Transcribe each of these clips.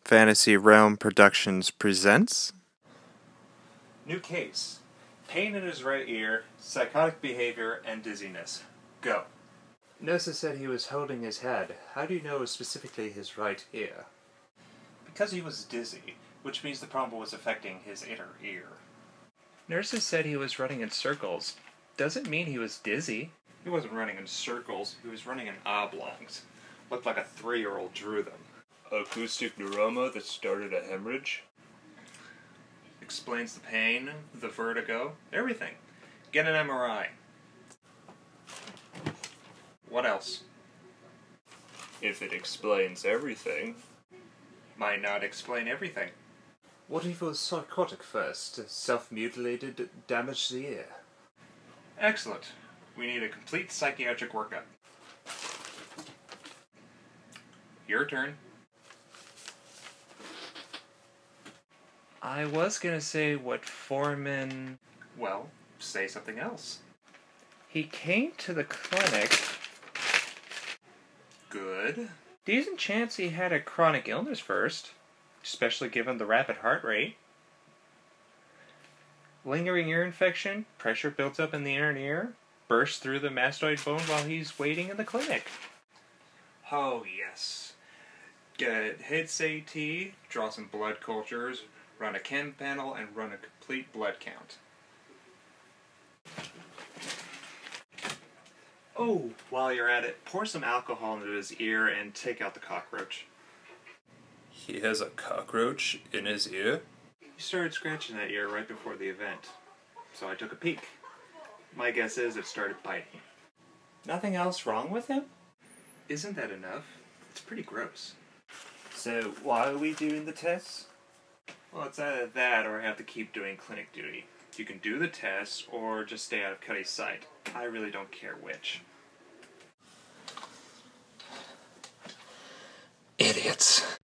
Fantasy Realm Productions presents. New case. Pain in his right ear, psychotic behavior, and dizziness. Go. Nurses said he was holding his head. How do you know it was specifically his right ear? Because he was dizzy, which means the problem was affecting his inner ear. Nurses said he was running in circles. Doesn't mean he was dizzy. He wasn't running in circles, he was running in oblongs. Looked like a 3-year-old drew them. Acoustic neuroma that started a hemorrhage? Explains the pain, the vertigo, everything. Get an MRI. What else? If it explains everything. Might not explain everything. What if he was psychotic first? Self-mutilated, damaged the ear? Excellent. We need a complete psychiatric workup. Your turn. I was gonna say what Foreman... Well, say something else. He came to the clinic. Good. Decent chance he had a chronic illness first, especially given the rapid heart rate. Lingering ear infection, pressure builds up in the inner ear, bursts through the mastoid bone while he's waiting in the clinic. Oh, yes. Get HIDS AT, draw some blood cultures, run a chem panel, and run a complete blood count. Oh, while you're at it, pour some alcohol into his ear and take out the cockroach. He has a cockroach in his ear? He started scratching that ear right before the event, so I took a peek. My guess is it started biting. Nothing else wrong with him? Isn't that enough? It's pretty gross. So, why are we doing the tests? Well, it's either that or I have to keep doing clinic duty. You can do the tests or just stay out of Cuddy's sight. I really don't care which. Idiots.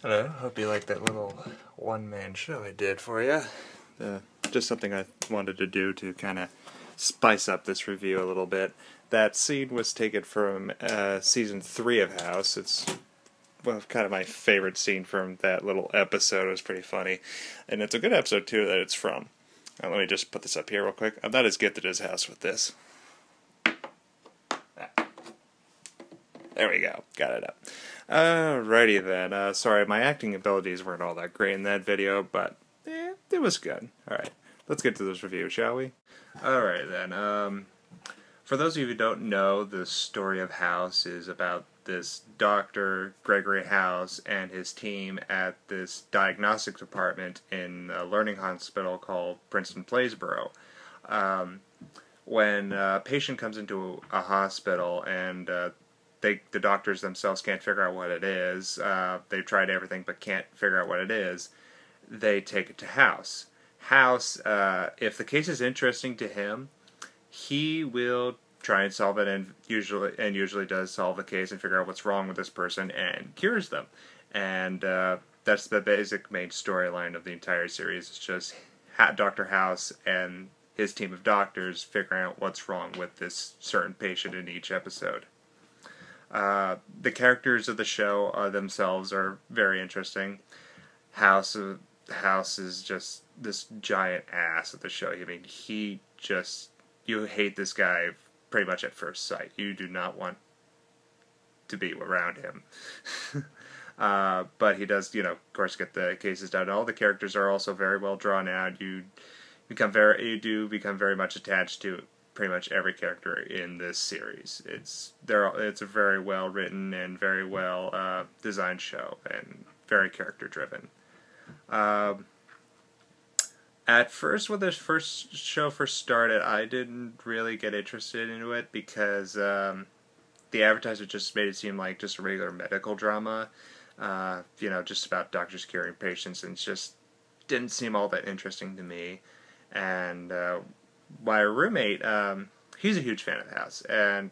Hello, hope you like that little one-man show I did for you. Just something I wanted to do to kind of spice up this review a little bit. That scene was taken from Season 3 of House. It's kind of my favorite scene from that little episode. It was pretty funny. And it's a good episode, too, that it's from. Let me just put this up here real quick. I'm not as gifted as House with this. There we go. Got it up. Alrighty then. Sorry, my acting abilities weren't all that great in that video, but it was good. Alright, let's get to this review, shall we? Alright then. For those of you who don't know, the story of House is about this doctor, Gregory House, and his team at this diagnostic department in a learning hospital called Princeton Playsboro. When a patient comes into a hospital and the doctors themselves can't figure out what it is. They've tried everything but can't figure out what it is. They take it to House. House, if the case is interesting to him, he will try and solve it, and usually does solve the case and figure out what's wrong with this person and cures them. And that's the basic main storyline of the entire series. It's just Dr. House and his team of doctors figuring out what's wrong with this certain patient in each episode. The characters of the show themselves are very interesting. House is just this giant ass of the show. I mean, you hate this guy pretty much at first sight. You do not want to be around him. But he does, of course, get the cases done. All the characters are also very well drawn out. You do become very much attached to pretty much every character in this series. It's a very well written and very well designed show, and very character driven. At first, when this show first started, I didn't really get interested into it because the advertisement just made it seem like just a regular medical drama. just about doctors curing patients, and it just didn't seem all that interesting to me. And my roommate, he's a huge fan of the House, and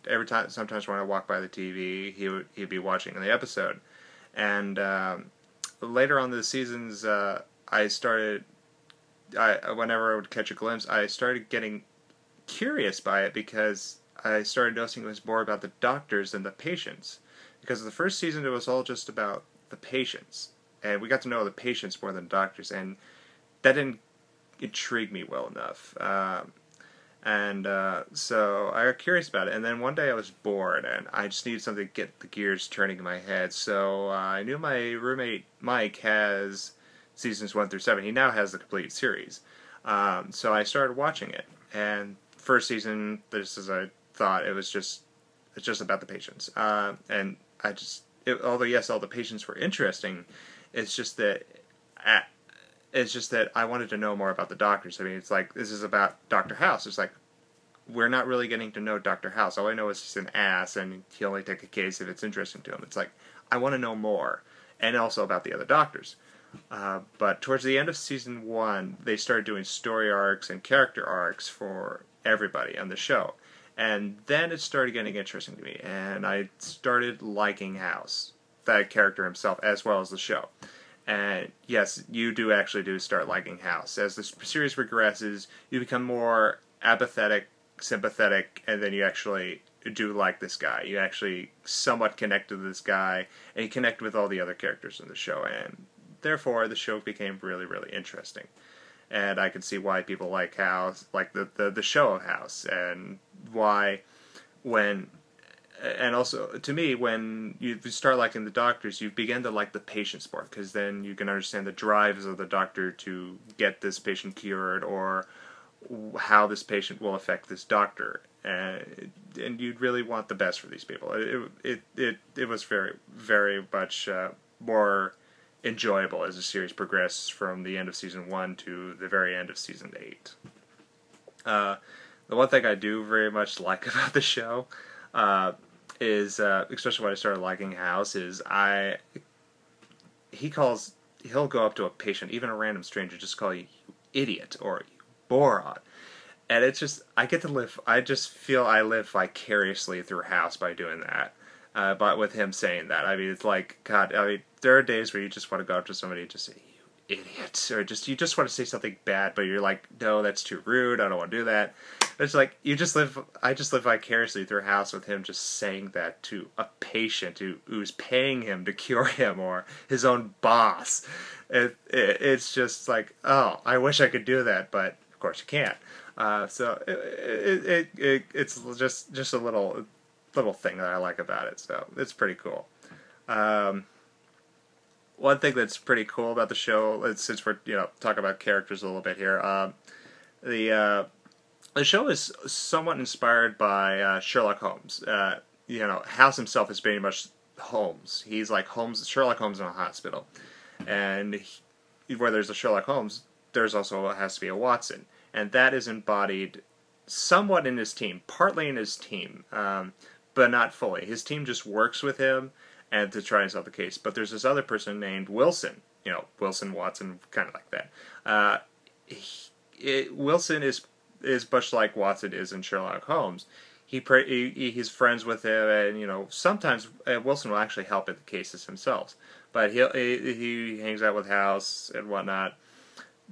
sometimes when I walk by the TV, he'd be watching the episode. And later on the seasons, whenever I would catch a glimpse, I started getting curious by it, because I started noticing it was more about the doctors than the patients. Because the first season, it was all just about the patients, and we got to know the patients more than the doctors, and that didn't intrigue me well enough. So I got curious about it, and then one day I was bored, and I just needed something to get the gears turning in my head. So I knew my roommate Mike has seasons 1 through 7. He now has the complete series. So I started watching it, and first season, just as I thought, it's just about the patients. And although yes, all the patients were interesting, it's just that I wanted to know more about the doctors. I mean, it's like, this is about Dr. House. It's like, we're not really getting to know Dr. House. All I know is he's an ass, and he'll only take a case if it's interesting to him. It's like, I want to know more, and also about the other doctors. But towards the end of season 1, they started doing story arcs and character arcs for everybody on the show. And then it started getting interesting to me, and I started liking House, that character himself, as well as the show. And yes, you do start liking House. As the series progresses, you become more apathetic, sympathetic, and then you actually do like this guy. You actually somewhat connect to this guy, and you connect with all the other characters in the show, and therefore the show became really, really interesting. And I can see why people like House, like the show of House, and why and also, to me, when you start liking the doctors, you begin to like the patients more, because then you can understand the drives of the doctor to get this patient cured, or how this patient will affect this doctor, and you'd really want the best for these people. It was very, very much more enjoyable as the series progressed from the end of season 1 to the very end of season 8. The one thing I do very much like about the show is, especially when I started liking House, is he'll go up to a patient, even a random stranger, just call you idiot or you moron. And it's just, I just feel I live vicariously through House by doing that. But with him saying that, I mean, it's like, God, I mean, there are days where you just want to go up to somebody and just say, you idiot, or you just want to say something bad, but you're like, no, that's too rude, I don't want to do that. It's like, I just live vicariously through House with him just saying that to a patient who's paying him to cure him, or his own boss. It's just like, oh, I wish I could do that, but of course you can't. So it's just a little thing that I like about it, so it's pretty cool. One thing that's pretty cool about the show, since we're talking about characters a little bit here, the show is somewhat inspired by Sherlock Holmes. House himself is very much Holmes. He's like Sherlock Holmes in a hospital, and where there's a Sherlock Holmes, there's also has to be a Watson, and that is embodied somewhat in his team, partly in his team, but not fully. His team just works with him and to try and solve the case. But there's this other person named Wilson. Wilson, Watson, kind of like that. Wilson is much like Watson is in Sherlock Holmes. He's friends with him, and sometimes Wilson will actually help in the cases himself. But he hangs out with House and whatnot.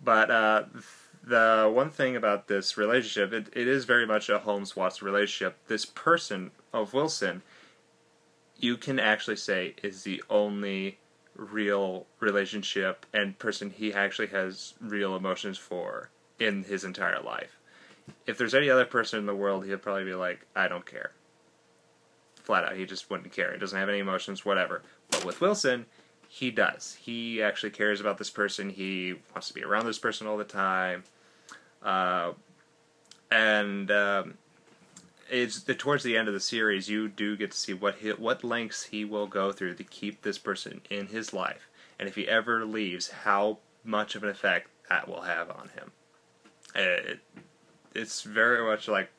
But the one thing about this relationship, it is very much a Holmes-Watson relationship. This person of Wilson, you can actually say, is the only real relationship and person he actually has real emotions for in his entire life. If there's any other person in the world, he'll probably be like, I don't care. Flat out, he just wouldn't care. He doesn't have any emotions, whatever. But with Wilson, he does. He actually cares about this person. He wants to be around this person all the time. It's towards the end of the series, you do get to see what lengths he will go through to keep this person in his life, and if he ever leaves, how much of an effect that will have on him. It's very much like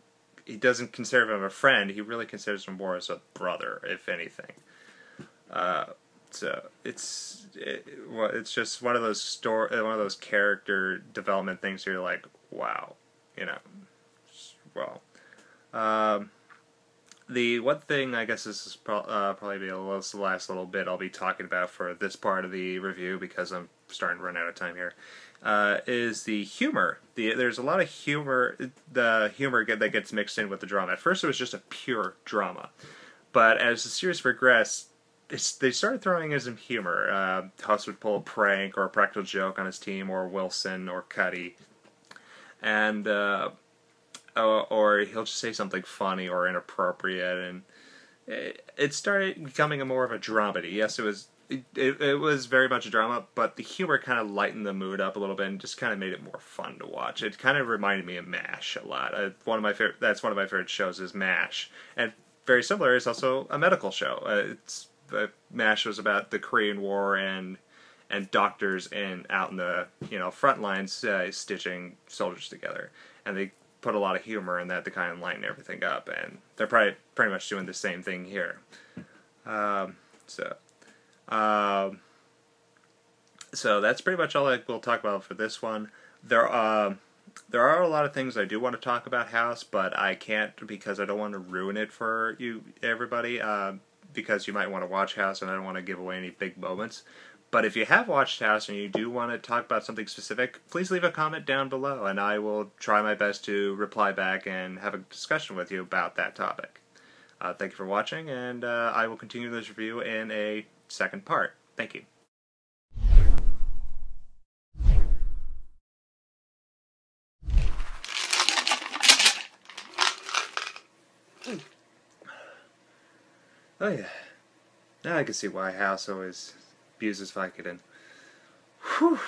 he doesn't consider him a friend; he really considers him more as a brother, if anything. So well, it's just one of those one of those character development things where you're like, wow, you know. Well, the one thing I guess this is probably be the last little bit I'll be talking about for this part of the review, because I'm starting to run out of time here, is the humor. There's a lot of humor. The humor that gets mixed in with the drama. At first, it was just a pure drama, but as the series progressed, they started throwing in some humor. Huss would pull a prank or a practical joke on his team, or Wilson or Cuddy, and or he'll just say something funny or inappropriate, and it started becoming more of a dramedy. Yes, it was very much a drama, but the humor kind of lightened the mood up a little bit and just kind of made it more fun to watch. It kind of reminded me of MASH a lot. That's one of my favorite shows is MASH, and very similar is also a medical show. MASH was about the Korean War and doctors out in the front lines stitching soldiers together, and they put a lot of humor in that to kind of lighten everything up, and they're probably pretty much doing the same thing here. So that's pretty much all we'll talk about for this one. There are a lot of things I do want to talk about House, but I can't because I don't want to ruin it for you, everybody, because you might want to watch House, and I don't want to give away any big moments. But if you have watched House and you do want to talk about something specific, please leave a comment down below, and I will try my best to reply back and have a discussion with you about that topic. Thank you for watching, and I will continue this review in a second part. Thank you. Oh yeah. Now I can see why House always abuses Vicodin. Whew.